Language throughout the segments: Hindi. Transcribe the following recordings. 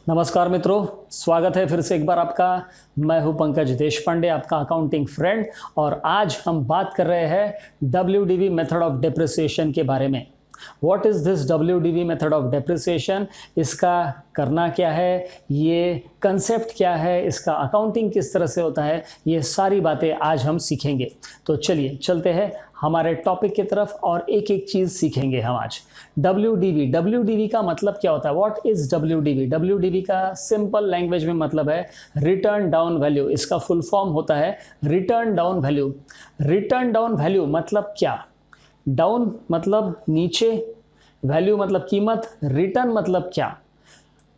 नमस्कार मित्रों, स्वागत है फिर से एक बार आपका। मैं हूं पंकज देशपांडे, आपका अकाउंटिंग फ्रेंड, और आज हम बात कर रहे हैं WDV मेथड ऑफ डेप्रिसिएशन के बारे में। What is this WDV method of depreciation? इसका करना क्या है, ये कंसेप्ट क्या है, इसका अकाउंटिंग किस तरह से होता है, ये सारी बातें आज हम सीखेंगे। तो चलिए चलते हैं हमारे टॉपिक की तरफ और एक एक चीज़ सीखेंगे हम आज। WDV का मतलब क्या होता है? व्हाट इज WDV का सिंपल लैंग्वेज में मतलब है रिटर्न डाउन वैल्यू। इसका फुल फॉर्म होता है return down value. Return down value मतलब क्या? डाउन मतलब नीचे, वैल्यू मतलब कीमत, रिटर्न मतलब क्या,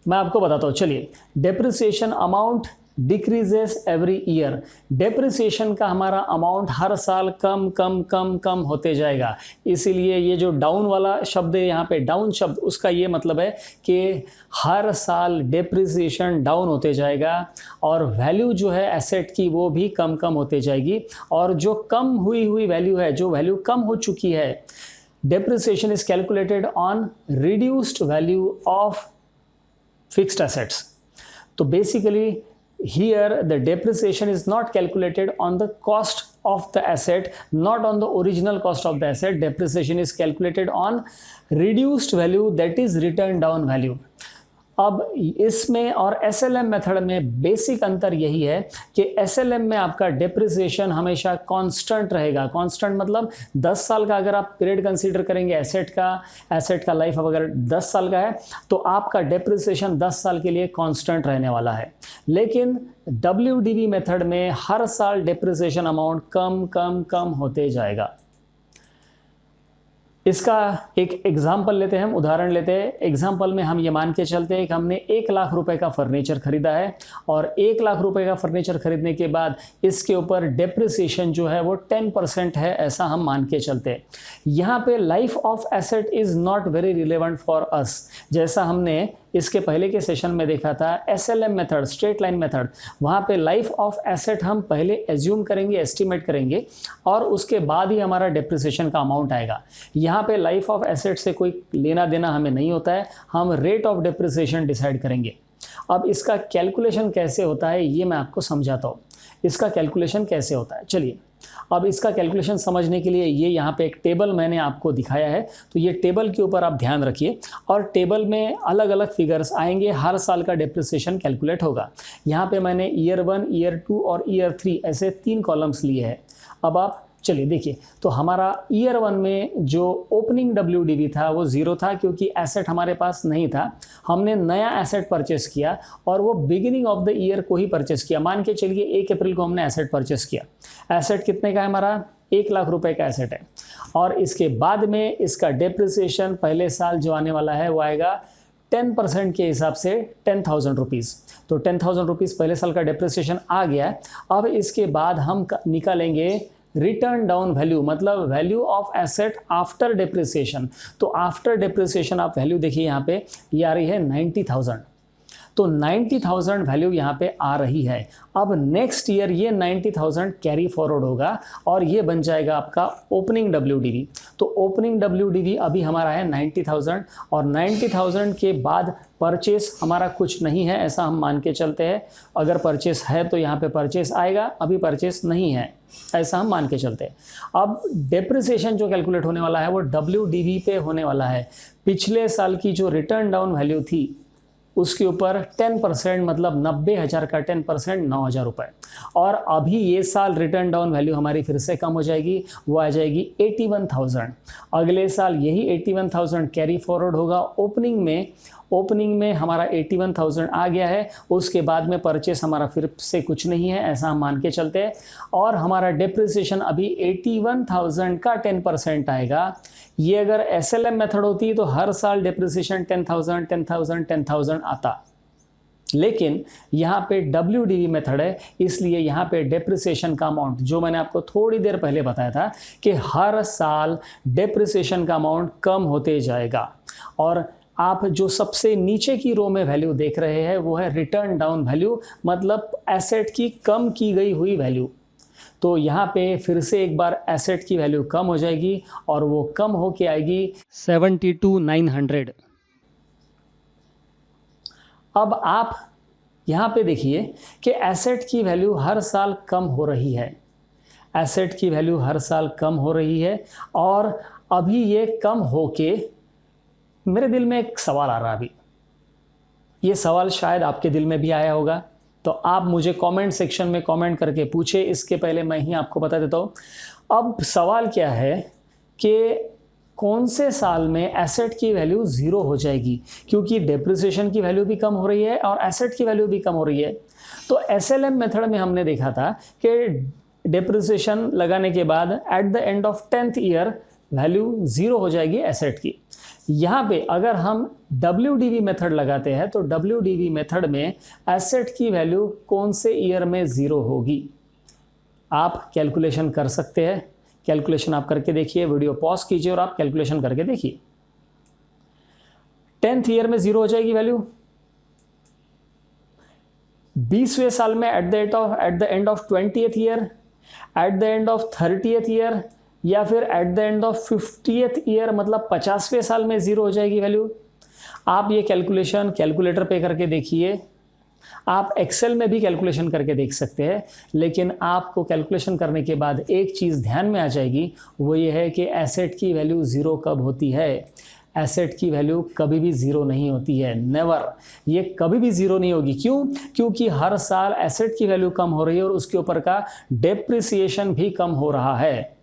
मैं आपको बताता हूँ। चलिए, depreciation amount decreases every year. Depreciation का हमारा अमाउंट हर साल कम कम कम कम होते जाएगा। इसीलिए ये जो डाउन वाला शब्द है यहाँ पे, डाउन शब्द, उसका ये मतलब है कि हर साल डेप्रिसिएशन डाउन होते जाएगा और वैल्यू जो है एसेट की वो भी कम कम होते जाएगी। और जो कम हुई वैल्यू है, जो वैल्यू कम हो चुकी है, depreciation is calculated on reduced value of fixed assets. So basically here the depreciation is not calculated on the cost of the asset, not on the original cost of the asset. Depreciation is calculated on reduced value, that is written down value. अब इसमें और SLM मेथड में बेसिक अंतर यही है कि SLM में आपका डेप्रिसिएशन हमेशा कांस्टेंट रहेगा। कांस्टेंट मतलब 10 साल का अगर आप पीरियड कंसीडर करेंगे एसेट का लाइफ अगर 10 साल का है तो आपका डेप्रिसिएशन 10 साल के लिए कांस्टेंट रहने वाला है। लेकिन WDV मेथड में हर साल डेप्रिसिएशन अमाउंट कम कम कम होते जाएगा। इसका एक एग्जाम्पल लेते हैं, हम उदाहरण लेते हैं। एग्जाम्पल में हम ये मान के चलते हैं कि हमने 1 लाख रुपए का फर्नीचर खरीदा है और 1 लाख रुपए का फर्नीचर खरीदने के बाद इसके ऊपर डेप्रिसिएशन जो है वो 10% है, ऐसा हम मान के चलते हैं। यहाँ पे life of asset is not very relevant for us. जैसा हमने इसके पहले के सेशन में देखा था SLM method, straight line method, वहाँ पे लाइफ ऑफ एसेट हम पहले एज्यूम करेंगे, एस्टिमेट करेंगे और उसके बाद ही हमारा डेप्रिसिएशन का अमाउंट आएगा। यहाँ पे लाइफ ऑफ एसेट से कोई लेना देना हमें नहीं होता है, हम रेट ऑफ डेप्रिसिएशन डिसाइड करेंगे। अब इसका कैलकुलेशन कैसे होता है ये मैं आपको समझाता हूँ। इसका कैलकुलेशन कैसे होता है, चलिए। अब इसका कैलकुलेशन समझने के लिए ये यहाँ पे एक टेबल मैंने आपको दिखाया है, तो ये टेबल के ऊपर आप ध्यान रखिए और टेबल में अलग अलग फिगर्स आएंगे, हर साल का डेप्रिसिएशन कैलकुलेट होगा। यहाँ पे मैंने ईयर 1, ईयर 2 और ईयर 3 ऐसे 3 कॉलम्स लिए हैं। अब आप चलिए देखिए, तो हमारा ईयर 1 में जो ओपनिंग WDV था वो 0 था क्योंकि एसेट हमारे पास नहीं था। हमने नया एसेट परचेस किया और वो बिगिनिंग ऑफ द ईयर को ही परचेस किया। मान के चलिए 1 अप्रैल को हमने एसेट परचेस किया। एसेट कितने का है? हमारा 1 लाख रुपए का एसेट है और इसके बाद में इसका डेप्रिसिएशन पहले साल जो आने वाला है वो आएगा 10% के हिसाब से 10,000 रुपीज़। तो 10,000 रुपीज़ पहले साल का डेप्रिसिएशन आ गया। अब इसके बाद हम निकालेंगे रिटर्न डाउन वैल्यू, मतलब value of asset after depreciation. तो आफ्टर डेप्रिसिएशन आप वैल्यू देखिए, यहाँ पे ये आ रही है 90,000। तो 90,000 वैल्यू यहाँ पे आ रही है। अब नेक्स्ट ईयर ये 90,000 कैरी फॉरवर्ड होगा और ये बन जाएगा आपका ओपनिंग WDV। तो ओपनिंग WDV अभी हमारा है 90,000 और 90,000 के बाद परचेस हमारा कुछ नहीं है, ऐसा हम मान के चलते हैं। अगर परचेस है तो यहाँ पे परचेस आएगा, अभी परचेस नहीं है, ऐसा हम मान के चलते हैं। अब डेप्रिसिएशन जो कैलकुलेट होने वाला है वो WDV पे होने वाला है। पिछले साल की जो रिटर्न डाउन वैल्यू थी उसके ऊपर 10% मतलब 90,000 का 10% 9,000 रुपये। और अभी ये साल रिटर्न डाउन वैल्यू हमारी फिर से कम हो जाएगी, वो आ जाएगी 81,000। अगले साल यही 81,000 कैरी फॉरवर्ड होगा ओपनिंग में हमारा 81,000 आ गया है। उसके बाद में परचेस हमारा फिर से कुछ नहीं है, ऐसा हम मान के चलते हैं। और हमारा डेप्रिसिएशन अभी 81,000 का 10% आएगा। ये अगर SLM मेथड होती तो हर साल डेप्रिसिएशन 10,000 आता, लेकिन यहाँ पे WDV मेथड है, इसलिए यहाँ पे डेप्रिसिएशन का अमाउंट जो मैंने आपको थोड़ी देर पहले बताया था कि हर साल डेप्रिसिएशन का अमाउंट कम होते जाएगा। और आप जो सबसे नीचे की रो में वैल्यू देख रहे हैं वो है रिटर्न डाउन वैल्यू, मतलब एसेट की कम की गई हुई वैल्यू। तो यहाँ पे फिर से एक बार एसेट की वैल्यू कम हो जाएगी और वो कम होके आएगी 72,900। अब आप यहाँ पे देखिए कि एसेट की वैल्यू हर साल कम हो रही है, एसेट की वैल्यू हर साल कम हो रही है। और अभी ये कम होके मेरे दिल में एक सवाल आ रहा है, अभी ये सवाल शायद आपके दिल में भी आया होगा, तो आप मुझे कमेंट सेक्शन में कमेंट करके पूछे। इसके पहले मैं ही आपको बता देता हूँ। अब सवाल क्या है कि कौन से साल में एसेट की वैल्यू ज़ीरो हो जाएगी, क्योंकि डेप्रिसिएशन की वैल्यू भी कम हो रही है और एसेट की वैल्यू भी कम हो रही है। तो एसएलएम मेथड में हमने देखा था कि डेप्रिसिएशन लगाने के बाद at the end of 10th year value zero हो जाएगी एसेट की। यहाँ पे अगर हम WDV मेथड लगाते हैं तो WDV मेथड में एसेट की वैल्यू कौन से ईयर में ज़ीरो होगी, आप कैलकुलेशन कर सकते हैं। कैलकुलेशन आप करके देखिए, वीडियो पॉज कीजिए और आप कैलकुलेशन करके देखिए। 10th ईयर में ज़ीरो हो जाएगी वैल्यू, 20वें साल में at the end of 20th year, at the end of 30th year, या फिर at the end of 50th year, मतलब 50वें साल में ज़ीरो हो जाएगी वैल्यू। आप ये कैलकुलेशन कैलकुलेटर पे करके देखिए, आप एक्सेल में भी कैलकुलेशन करके देख सकते हैं। लेकिन आपको कैलकुलेशन करने के बाद एक चीज़ ध्यान में आ जाएगी, वो ये है कि एसेट की वैल्यू ज़ीरो कब होती है। एसेट की वैल्यू कभी भी ज़ीरो नहीं होती है, नेवर, ये कभी भी ज़ीरो नहीं होगी। क्यों? क्योंकि हर साल एसेट की वैल्यू कम हो रही है और उसके ऊपर का डेप्रिसिएशन भी कम हो रहा है।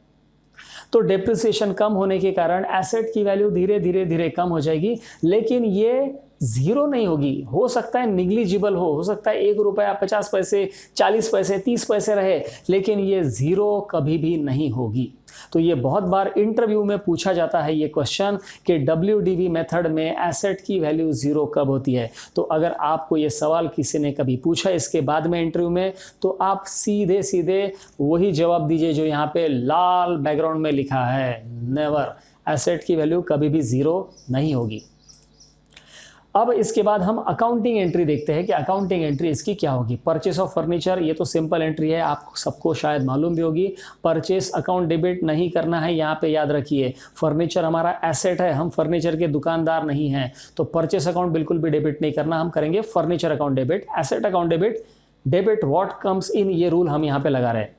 तो डेप्रिसिएशन कम होने के कारण एसेट की वैल्यू धीरे धीरे कम हो जाएगी, लेकिन ये ज़ीरो नहीं होगी। हो सकता है निग्लिजिबल हो सकता है 1 रुपया 50 पैसे 40 पैसे 30 पैसे रहे, लेकिन ये ज़ीरो कभी भी नहीं होगी। तो ये बहुत बार इंटरव्यू में पूछा जाता है ये क्वेश्चन कि WDV मेथड में एसेट की वैल्यू ज़ीरो कब होती है। तो अगर आपको ये सवाल किसी ने कभी पूछा इसके बाद में इंटरव्यू में, तो आप सीधे सीधे वही जवाब दीजिए जो यहाँ पे लाल बैकग्राउंड में लिखा है, नेवर, एसेट की वैल्यू कभी भी ज़ीरो नहीं होगी। अब इसके बाद हम अकाउंटिंग एंट्री देखते हैं कि अकाउंटिंग एंट्री इसकी क्या होगी। परचेस ऑफ फर्नीचर, ये तो सिंपल एंट्री है, आपको सबको शायद मालूम भी होगी। परचेस अकाउंट डेबिट नहीं करना है, यहाँ पे याद रखिए फर्नीचर हमारा एसेट है, हम फर्नीचर के दुकानदार नहीं हैं, तो परचेस अकाउंट बिल्कुल भी डेबिट नहीं करना, हम करेंगे furniture account debit. Asset account debit, debit what comes in, ये रूल हम यहाँ पे लगा रहे हैं।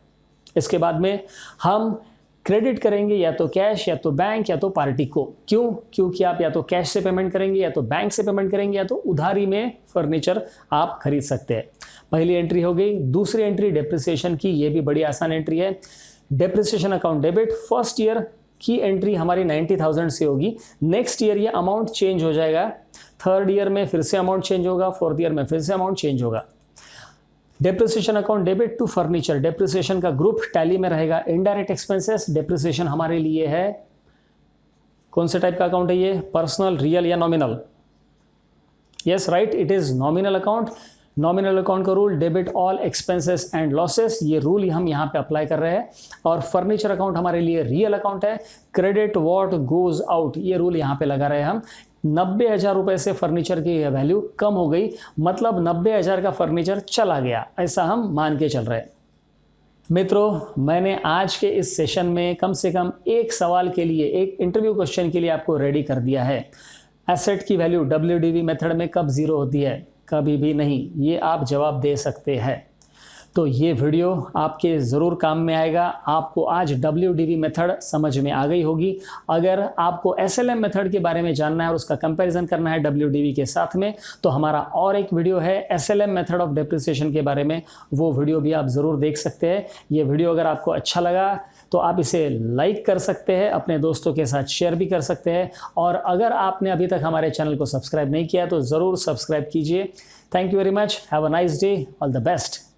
इसके बाद में हम क्रेडिट करेंगे या तो कैश या तो बैंक या तो पार्टी को। क्यों? क्योंकि आप या तो कैश से पेमेंट करेंगे या तो बैंक से पेमेंट करेंगे या तो उधारी में फर्नीचर आप खरीद सकते हैं। पहली एंट्री हो गई। दूसरी एंट्री डेप्रिसिएशन की, ये भी बड़ी आसान एंट्री है। Depreciation account debit, first year की एंट्री हमारी 90,000 से होगी। नेक्स्ट ईयर ये अमाउंट चेंज हो जाएगा, थर्ड ईयर में फिर से अमाउंट चेंज होगा, फोर्थ ईयर में फिर से अमाउंट चेंज होगा। Depreciation account debit to furniture, depreciation का ग्रुप टैली में रहेगा। इनडायरेक्ट एक्सपेंसेस, डेप्रिसिएशन हमारे लिए है कौन से टाइप का अकाउंट है ये, पर्सनल, रियल या nominal? Yes right, it is nominal account. Nominal account का rule, debit all expenses and losses, ये रूल हम यहाँ पे अप्लाई कर रहे हैं। और फर्नीचर अकाउंट हमारे लिए रियल अकाउंट है। क्रेडिट व्हाट गोज आउट, ये रूल यहाँ पे लगा रहे हैं हम। 90,000 रुपये से फर्नीचर की वैल्यू कम हो गई, मतलब 90,000 का फर्नीचर चला गया, ऐसा हम मान के चल रहे हैं। मित्रों, मैंने आज के इस सेशन में कम से कम एक सवाल के लिए, एक इंटरव्यू क्वेश्चन के लिए आपको रेडी कर दिया है। एसेट की वैल्यू WDV मेथड में कब ज़ीरो होती है? कभी भी नहीं, ये आप जवाब दे सकते हैं। तो ये वीडियो आपके ज़रूर काम में आएगा। आपको आज WDV मेथड समझ में आ गई होगी। अगर आपको SLM मेथड के बारे में जानना है और उसका कंपैरिजन करना है WDV के साथ में, तो हमारा और एक वीडियो है SLM मेथड ऑफ डेप्रिसिएशन के बारे में, वो वीडियो भी आप ज़रूर देख सकते हैं। ये वीडियो अगर आपको अच्छा लगा तो आप इसे लाइक कर सकते हैं, अपने दोस्तों के साथ शेयर भी कर सकते हैं। और अगर आपने अभी तक हमारे चैनल को सब्सक्राइब नहीं किया तो ज़रूर सब्सक्राइब कीजिए। Thank you very much, have a nice day, all the best.